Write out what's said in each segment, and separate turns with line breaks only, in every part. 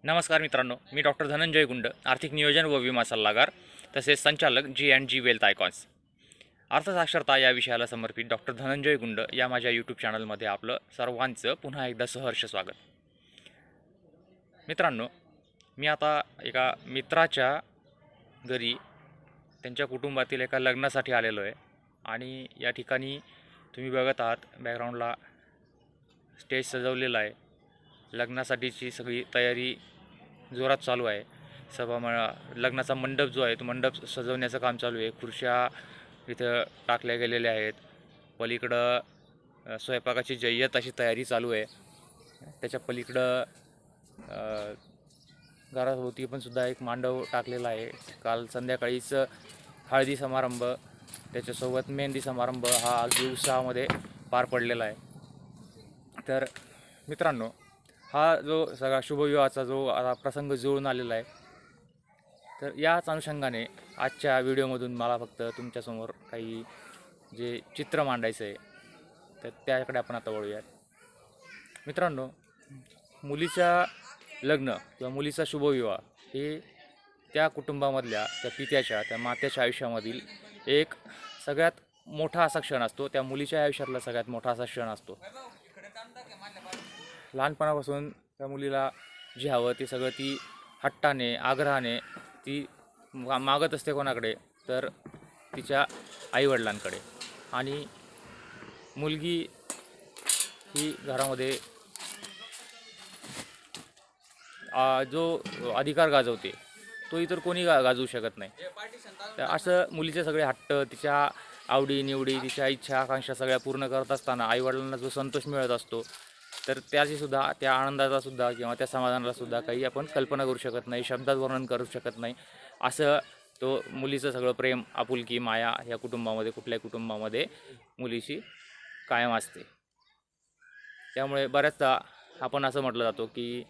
नमस्कार मित्रांनो, मी डॉक्टर धनंजय गुंड, आर्थिक नियोजन व विमा सल्लागार तसेच संचालक G&G वेल्थ आयकॉन्स. अर्थसाक्षरता या विषयाला समर्पित डॉक्टर धनंजय गुंड या माझ्या यूट्यूब चॅनलमध्ये आपलं सर्वांचं पुन्हा एकदा सहर्ष स्वागत. मित्रांनो, मी आता एका मित्राच्या घरी त्यांच्या कुटुंबातील एका लग्नासाठी आलेलो आहे आणि या ठिकाणी तुम्ही बघत आहात बॅकग्राऊंडला स्टेज सजवलेला आहे. लग्नासाठीची सगळी तयारी जोरात चालू आहे. लग्नाचा मंडप जो आहे तो मंडप सजवण्याचं काम चालू आहे. खुर्च्या इथं टाकल्या गेलेल्या आहेत. पलीकडं स्वयंपाकाची जय्यत अशी तयारी चालू आहे. त्याच्या पलीकडं घराभोवती पण सुद्धा एक मांडव टाकलेला आहे. काल संध्याकाळीच हळदी समारंभ त्याच्यासोबत मेहंदी समारंभ हा अगदी उत्साहामध्ये पार पडलेला आहे. तर मित्रांनो, हा जो सगळा शुभविवाहाचा जो आता प्रसंग जुळून आलेला आहे, तर याच अनुषंगाने आजच्या व्हिडिओमधून मला फक्त तुमच्यासमोर काही जे चित्र मांडायचं आहे तर त्याकडे आपण आता वळूयात. मित्रांनो, मुलीचं लग्न किंवा मुलीचा शुभविवाह हे त्या कुटुंबामधल्या त्या पित्याच्या त्या मात्याच्या आयुष्यामधील एक सगळ्यात मोठा असा क्षण असतो. त्या मुलीच्या आयुष्यातला सगळ्यात मोठा असा क्षण असतो. लहानपणापासून त्या मुलीला जे हवं ते सगळं ती हट्टाने आग्रहाने ती मागत असते. कोणाकडे? तर तिच्या आईवडिलांकडे. आणि मुलगी ही घरामध्ये जो अधिकार गाजवते तो इतर कोणी गाजवू शकत नाही. तर असं मुलीचे सगळे हट्ट, तिच्या आवडी निवडी, तिच्या इच्छा आकांक्षा सगळ्या पूर्ण करत असताना आईवडिलांना जो संतोष मिळत असतो, तर त्याचीसुद्धा त्या आनंदाचासुद्धा किंवा त्या समाधानालासुद्धा काही आपण कल्पना करू शकत नाही, शब्दात वर्णन करू शकत नाही. असं तो मुलीचं सगळं प्रेम, आपुलकी, माया या कुटुंबामध्ये कुठल्याही कुटुंबामध्ये मुलीची कायम असते. त्यामुळे बऱ्याचदा आपण असं म्हटलं जातो की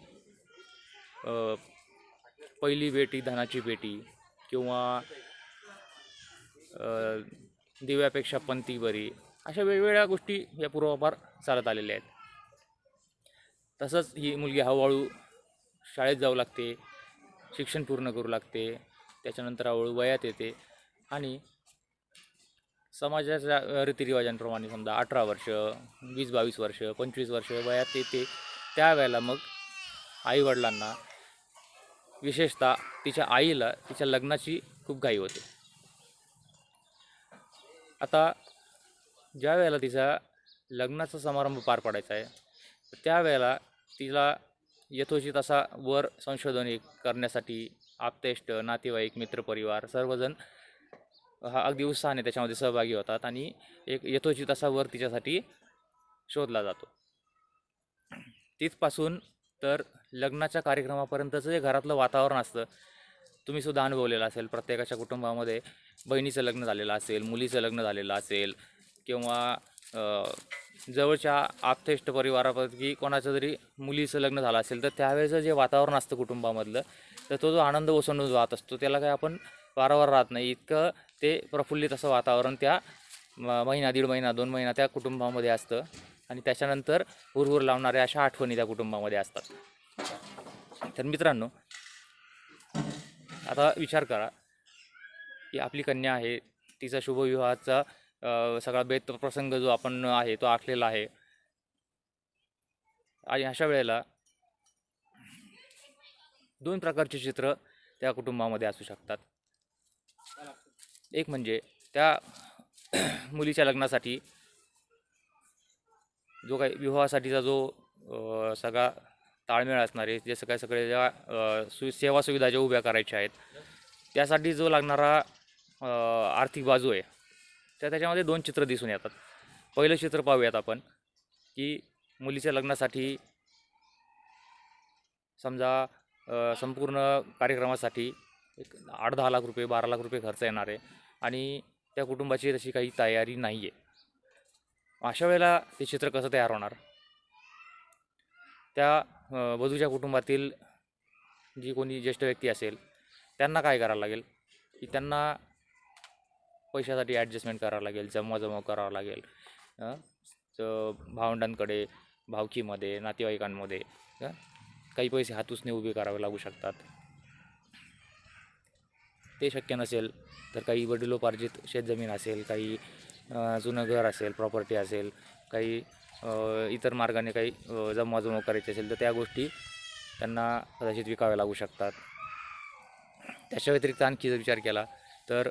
पहिली बेटी धनाची पेटी किंवा दिव्यापेक्षा पंथी बरी, अशा वेगवेगळ्या गोष्टी या पूर्वापार चालत आलेल्या आहेत. तसंच ही मुलगी हळूहळू शाळेत जाऊ लागते, शिक्षण पूर्ण करू लागते, त्याच्यानंतर हळूहळू वयात येते आणि समाजाच्या रीतिरिवाजांप्रमाणे समजा 18 वर्ष, 20-22 वर्ष, 25 वर्ष वयात येते. त्यावेळेला मग आईवडिलांना, विशेषतः तिच्या आईला तिच्या लग्नाची खूप घाई होते. आता ज्या वेळेला तिचा लग्नाचा समारंभ पार पडायचा आहे, त्यावेळेला तिला यथोचित असा वर संशोधन करण्यासाठी आप्तेष्ट, नातेवाईक, मित्रपरिवार सर्वजण हा अगदी उत्साहाने त्याच्यामध्ये सहभागी होतात आणि एक यथोचित असा वर तिच्यासाठी शोधला जातो. तिथपासून तर लग्नाच्या कार्यक्रमापर्यंतचं जे घरातलं वातावरण असतं, तुम्हीसुद्धा अनुभवलेलं असेल. प्रत्येकाच्या कुटुंबामध्ये बहिणीचं लग्न झालेलं असेल, मुलीचं लग्न झालेलं असेल किंवा जवळच्या आप्तेष्ट परिवारापैकी कोणाचं जरी मुलीचं लग्न झालं असेल, तर त्यावेळेचं जे वातावरण असतं कुटुंबामधलं, तर तो जो आनंद ओसंडून जात असतो त्याला काय आपण वारंवार राहत नाही. इतकं ते प्रफुल्लित असं वातावरण त्या महिना, 1.5 महिना, 2 महिना त्या कुटुंबामध्ये असतं आणि त्याच्यानंतर हुरहुर लावणाऱ्या अशा आठवणी त्या कुटुंबामध्ये असतात. तर मित्रांनो, आता विचार करा की आपली कन्या आहे, तिचा शुभविवाहाचा सगळा बेत प्रसंग जो आपण आहे तो आखलेला आहे आणि अशा वेळेला 2 प्रकारचे चित्र त्या कुटुंबामध्ये असू शकतात. एक म्हणजे त्या मुलीच्या लग्नासाठी जो काही विवाहासाठीचा जो सगळा ताळमेळ असणार आहे, जे सगळे ज्या सेवा सुविधा ज्या उभ्या करायच्या आहेत, त्यासाठी जो लागणारा आर्थिक बाजू आहे, तर त्याच्यामध्ये 2 चित्र दिसून येतात. पहिलं चित्र पाहूयात आपण की मुलीच्या लग्नासाठी समजा संपूर्ण कार्यक्रमासाठी एक 8-10 लाख रुपये, 12 लाख रुपये खर्च येणार आहे आणि त्या कुटुंबाची तशी काही तयारी नाही आहे. अशा वेळेला ते चित्र कसं तयार होणार? त्या वधूच्या कुटुंबातील जी कोणी ज्येष्ठ व्यक्ती असेल त्यांना काय करावं लागेल की त्यांना पैशासाठी ॲडजस्टमेंट करावं लागेल, जमवाजमव करावं लागेल. भावंडांकडे, भावकीमध्ये, नातेवाईकांमध्ये काही पैसे हातूसने उभे करावे लागू शकतात. ते शक्य नसेल तर काही वडिलोपार्जित शेतजमीन असेल, काही जुनं घर असेल, प्रॉपर्टी असेल, काही इतर मार्गाने काही जमवाजमव करायची असेल तर त्या गोष्टी त्यांना कदाचित विकाव्या लागू शकतात. त्याच्या व्यतिरिक्त आणखी जर विचार केला तर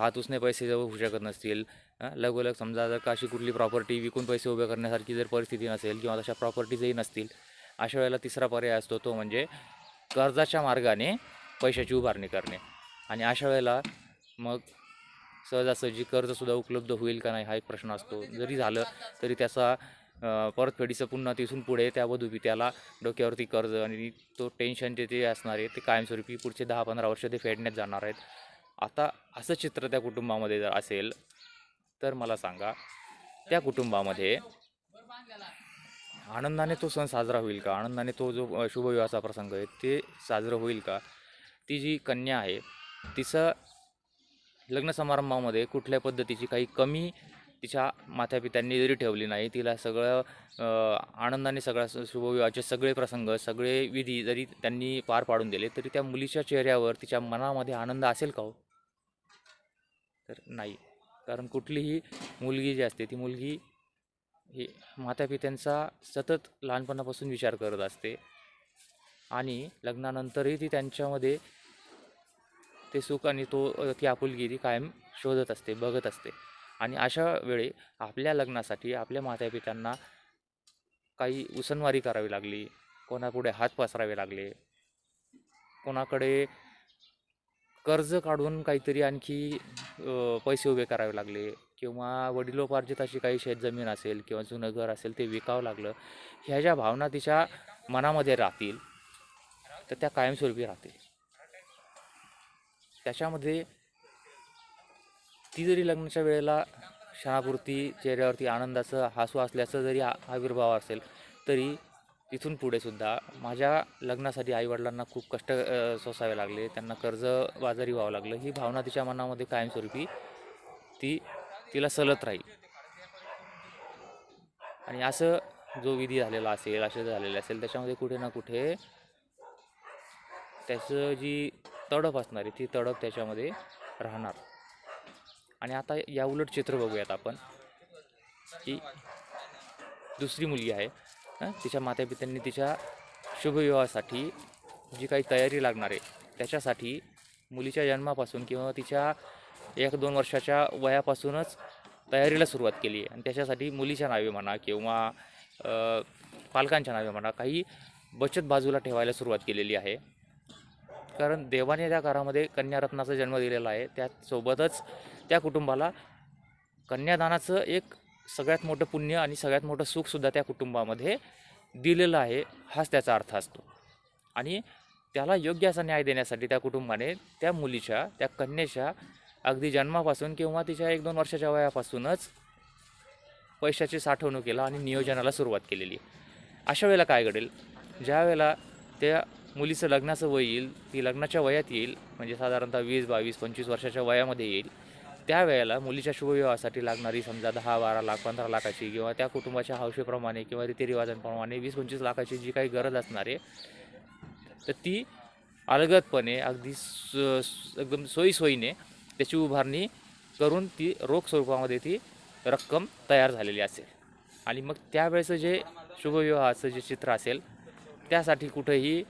हातूसने पैसे जवळ होऊ शकत नसतील, लगोलग समजा जर का अशी कुठली प्रॉपर्टी विकून पैसे उभे करण्यासारखी जर परिस्थिती नसेल किंवा तशा प्रॉपर्टीजही नसतील, अशा वेळेला तिसरा पर्याय असतो तो म्हणजे कर्जाच्या मार्गाने पैशाची उभारणी करणे. आणि अशा वेळेला मग सहजासहजी कर्जसुद्धा उपलब्ध होईल का नाही हा एक प्रश्न असतो. जरी झालं तरी त्याचा परतफेडीचं पुन्हा तिथून पुढे त्या वधूपित्याला डोक्यावरती कर्ज आणि तो टेन्शन ते असणार आहे ते कायमस्वरूपी पुढचे 10-15 वर्ष ते फेडण्यात जाणार आहेत. आता असं चित्र त्या कुटुंबामध्ये जर असेल तर मला सांगा, त्या कुटुंबामध्ये आनंदाने तो सण साजरा होईल का? आनंदाने तो जो शुभविवाहाचा प्रसंग आहे ते साजरं होईल का? ती जी कन्या आहे तिचं लग्न समारंभामध्ये कुठल्या पद्धतीची काही कमी तिच्या मातापित्यांनी जरी ठेवली नाही, तिला सगळं आनंदाने सगळ्या शुभविवाहाचे सगळे प्रसंग, सगळे विधी जरी त्यांनी पार पाडून दिले तरी त्या मुलीच्या चेहऱ्यावर, तिच्या मनामध्ये आनंद असेल का हो? तर नाही. कारण कुठलीही मुलगी जी असते ती मुलगी ही मातापित्यांचा सतत लहानपणापासून विचार करत असते आणि लग्नानंतरही ती त्यांच्यामध्ये ते सुख आणि ती आपुलकी ती कायम शोधत असते, बघत असते. आणि अशा वेळी आपल्या लग्नासाठी आपल्या मातापित्यांना काही उसनवारी करावी लागली, कोणापुढे हात पसरावे लागले, कोणाकडे कर्ज काढून काहीतरी आणखी पैसे उभे करावे लागले किंवा वडिलोपार्जित अशी काही शेतजमीन असेल किंवा जुनं घर असेल ते विकावं लागलं, ह्या ज्या भावना तिच्या मनामध्ये राहतील तर त्या कायमस्वरूपी राहतील. त्याच्यामध्ये ती जरी लग्नाच्या वेळेला क्षणापुरती चेहऱ्यावरती आनंदाचं हसू असल्याचं जरी आविर्भाव असेल तरी तिथून पुढे सुद्धा माझ्या लग्नासाठी आईवडिलांना खूप कष्ट सोसावे लागले, त्यांना कर्जबाजारी व्हावं लागलं, ही भावना तिच्या मनामध्ये कायमस्वरूपी तिला सलत राहील. आणि असं जो विधी झालेला असेल, असे झालेले असेल त्याच्यामध्ये कुठे ना कुठे त्याचं जी तडफ असणार आहे ती तडफ त्याच्यामध्ये राहणार. आणि आता या उलट चित्र बघूयात आपण की दुसरी मुलगी आहे, तिच्या मातापित्यांनी तिच्या शुभविवाहासाठी जी काही तयारी लागणार आहे त्याच्यासाठी मुलीच्या जन्मापासून किंवा तिच्या 1-2 वर्षाच्या वयापासूनच तयारीला सुरुवात केली आहे. आणि त्याच्यासाठी मुलीच्या नावे म्हणा किंवा पालकांच्या नावे म्हणा काही बचत बाजूला ठेवायला सुरुवात केलेली आहे. कारण देवाने त्या काळामध्ये कन्यारत्नाचा जन्म दिलेला आहे, त्याचसोबतच त्या कुटुंबाला कन्यादानाचं एक सगळ्यात मोठं पुण्य आणि सगळ्यात मोठं सुखसुद्धा त्या कुटुंबामध्ये दिलेलं आहे, हाच त्याचा अर्थ असतो. आणि त्याला योग्य असा न्याय देण्यासाठी त्या कुटुंबाने त्या मुलीच्या, त्या कन्येच्या अगदी जन्मापासून किंवा तिच्या 1-2 वर्षाच्या वयापासूनच पैशाची साठवणुकीला आणि नियोजनाला सुरुवात केलेली आहे. अशा वेळेला काय घडेल, ज्या वेळेला त्या मुलीचं लग्नाचं वय येईल, ती लग्नाच्या वयात येईल, म्हणजे साधारणतः 20, 22, 25 वर्षाच्या वयामध्ये येईल, त्यावेळेला मुलीच्या शुभविवाहासाठी लागणारी समजा 10-12 लाख, 15 लाखाची किंवा त्या कुटुंबाच्या हौशेप्रमाणे किंवा रीतिरिवाजांप्रमाणे 20-25 लाखाची जी काही गरज असणार आहे तर ती अलगदपणे अगदी एकदम सोयीसोयीने त्याची उभारणी करून ती रोख स्वरूपामध्ये ती रक्कम तयार झालेली असेल. आणि मग त्यावेळेचं जे शुभविवाहाचं जे चित्र असेल त्यासाठी कुठंही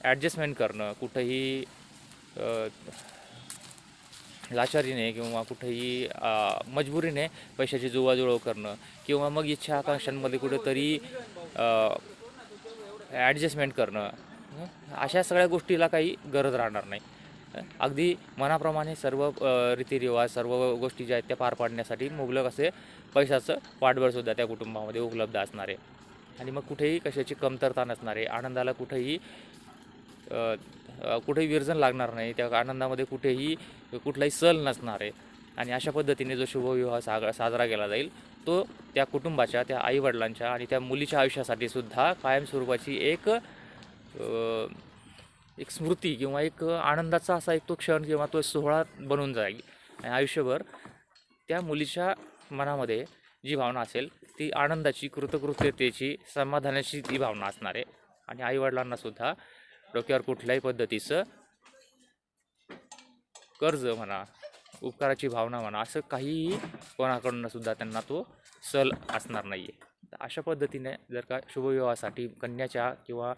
ॲडजस्टमेंट करणं, कुठंही लाचारीने किंवा कुठेही मजबुरीने पैशाची जुळवाजुळव करणं किंवा मग इच्छा आकांक्षांमध्ये कुठेतरी ॲडजस्टमेंट करणं, अशा सगळ्या गोष्टीला काही गरज राहणार नाही. अगदी मनाप्रमाणे सर्व रीतिरिवाज, सर्व गोष्टी ज्या आहेत त्या पार पाडण्यासाठी मुबलक असे पैशाचं पाठबळसुद्धा त्या कुटुंबामध्ये उपलब्ध असणार आहे. आणि मग कुठेही कशाची कमतरता नसणार आहे, आनंदाला कुठेही विरजण लागणार नाही, त्या आनंदामध्ये कुठलाही सल नसणार आहे. आणि अशा पद्धतीने जो शुभविवाह साजरा केला जाईल तो त्या कुटुंबाच्या, त्या आईवडिलांच्या आणि त्या मुलीच्या आयुष्यासाठी सुद्धा कायमस्वरूपाची एक स्मृती किंवा एक आनंदाचा असा एक तो क्षण किंवा तो सोहळा बनून जाईल. आणि आयुष्यभर त्या मुलीच्या मनामध्ये जी भावना असेल ती आनंदाची, कृतकृत्यतेची, समाधानाची ती भावना असणार आहे. आणि आईवडिलांनासुद्धा डोक्यावर कुठल्याही पद्धतीचं कर्ज म्हणा, उपकाराची भावना म्हणा, असं काहीही कोणाकडून सुद्धा त्यांना तो सल असणार नाही आहे. तर अशा पद्धतीने जर का शुभविवाहासाठी कन्याच्या किंवा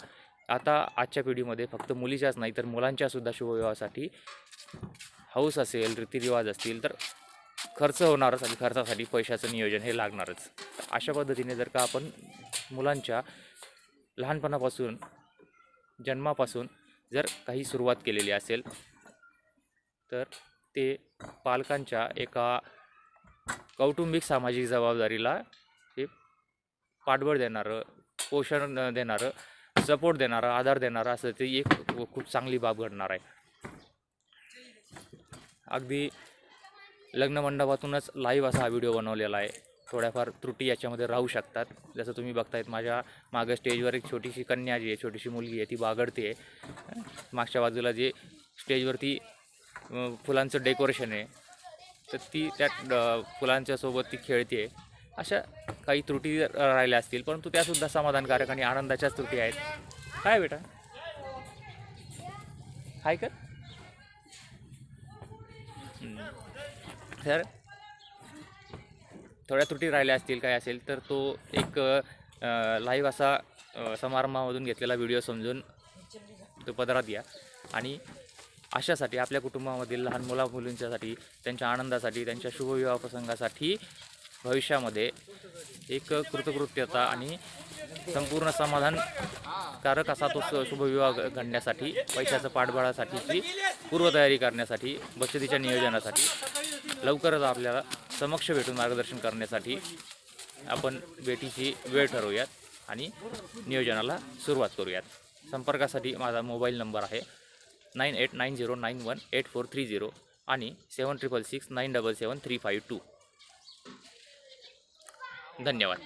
आता आजच्या पिढीमध्ये फक्त मुलीच्याच नाही तर मुलांच्यासुद्धा शुभविवाहासाठी हौस असेल, रीतिरिवाज असतील, तर खर्च होणारच आणि खर्चासाठी पैशाचं नियोजन हे लागणारच. तर अशा पद्धतीने जर का आपण मुलांच्या लहानपणापासून, जन्मापासून जर काही सुरुवात केलेली असेल तर ते पालकांच्या एका कौटुंबिक सामाजिक जबाबदारीला हे पाठबळ देणारं, पोषण देणारं, सपोर्ट देणारं, आधार देणारं असं ते एक खूप चांगली बाब घडणार आहे. अगदी लग्नमंडपातूनच लाईव्ह असा हा व्हिडिओ बनवलेला आहे. थोड्याफार त्रुटी याच्यामध्ये राहू शकतात. जसं तुम्ही बघतायत माझ्या मागं स्टेजवर एक छोटीशी कन्या जी आहे, छोटीशी मुलगी आहे, ती बागडते आहे. मागच्या बाजूला जे स्टेजवरती फुलांचं डेकोरेशन आहे तर ती त्या फुलांच्या सोबत ती खेळते. अशा काही त्रुटी राहिल्या असतील, परंतु त्यासुद्धा समाधानकारक आणि आनंदाच्याच त्रुटी आहेत. काय बेटा हाय कर. तर थोड्या त्रुटी राहिल्या असतील, काय असेल तर तो एक लाईव्ह असा समारंभामधून घेतलेला व्हिडिओ समजून तो पदरात घ्या. आणि अशासाठी आपल्या कुटुंबामधील लहान मुला-मुलींच्यासाठी, त्यांच्या आनंदासाठी, त्यांच्या शुभविवाह प्रसंगासाठी भविष्यामध्ये एक कृतकृत्यता आणि संपूर्ण समाधानकारक असा तो शुभविवाह घडण्यासाठी, पैशाचं पाठबळासाठीची पूर्वतयारी करण्यासाठी, बचतीच्या नियोजनासाठी लवकरच आपल्याला समक्ष भेटून मार्गदर्शन करण्यासाठी आपण भेटीची वेळ ठरवूयात आणि नियोजनाला सुरुवात करूयात. संपर्कासाठी माझा मोबाईल नंबर आहे 9890918430 आणि 7669777352. धन्यवाद.